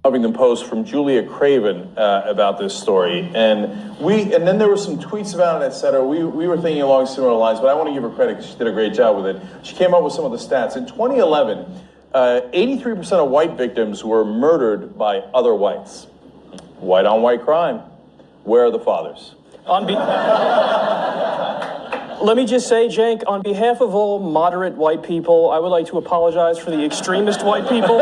Huffington Post from Julia Craven about this story, and then there were some tweets about it, et cetera. We were thinking along similar lines, but I want to give her credit because she did a great job with it. She came up with some of the stats. In 2011, 83% of white victims were murdered by other whites. White on white crime. Where are the fathers? Let me just say, Cenk, on behalf of all moderate white people, I would like to apologize for the extremist white people.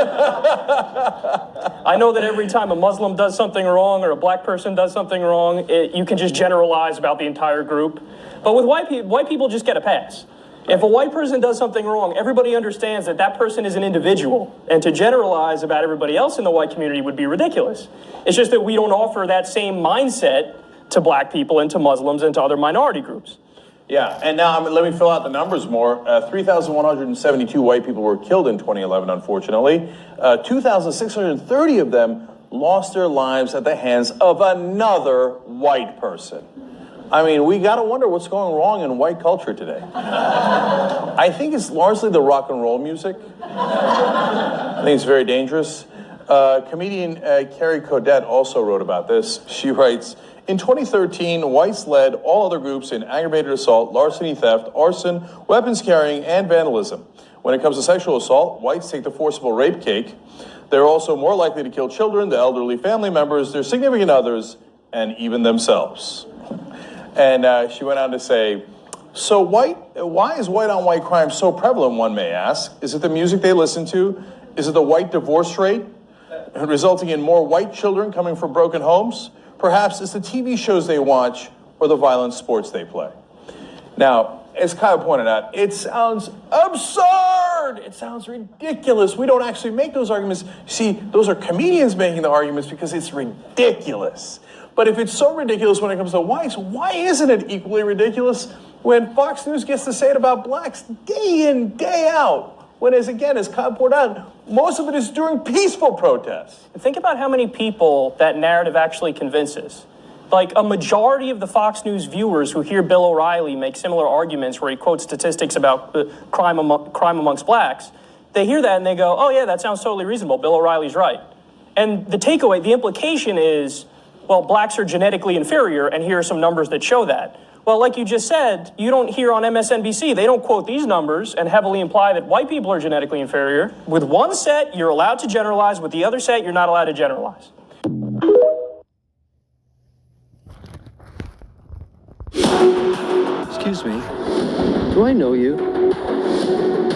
I know that every time a Muslim does something wrong or a black person does something wrong, you can just generalize about the entire group. But with white people just get a pass. If a white person does something wrong, everybody understands that that person is an individual, and to generalize about everybody else in the white community would be ridiculous. It's just that we don't offer that same mindset to black people and to Muslims and to other minority groups. Yeah, and now let me fill out the numbers more. 3,172 white people were killed in 2011, unfortunately. 2,630 of them lost their lives at the hands of another white person. I mean, we got to wonder what's going wrong in white culture today. I think it's largely the rock and roll music. I think it's very dangerous. Comedian Carrie Codet also wrote about this. She writes, in 2013, whites led all other groups in aggravated assault, larceny, theft, arson, weapons carrying, and vandalism. When it comes to sexual assault, whites take the forcible rape cake. They're also more likely to kill children, the elderly family members, their significant others, and even themselves. And she went on to say, so why is white on white crime so prevalent, one may ask? Is it the music they listen to? Is it the white divorce rate, resulting in more white children coming from broken homes? Perhaps it's the TV shows they watch or the violent sports they play. Now, as Kyle pointed out, it sounds absurd. It sounds ridiculous. We don't actually make those arguments. See, those are comedians making the arguments because it's ridiculous. But if it's so ridiculous when it comes to whites, why isn't it equally ridiculous when Fox News gets to say it about blacks day in, day out? When, as Kyle pointed out, most of it is during peaceful protests. Think about how many people that narrative actually convinces. Like, a majority of the Fox News viewers who hear Bill O'Reilly make similar arguments where he quotes statistics about crime amongst blacks, they hear that and they go, oh yeah, that sounds totally reasonable. Bill O'Reilly's right. And the takeaway, the implication is, well, blacks are genetically inferior, and here are some numbers that show that. Well, like you just said, you don't hear on MSNBC, they don't quote these numbers and heavily imply that white people are genetically inferior. With one set, you're allowed to generalize. With the other set, you're not allowed to generalize. Excuse me, do I know you?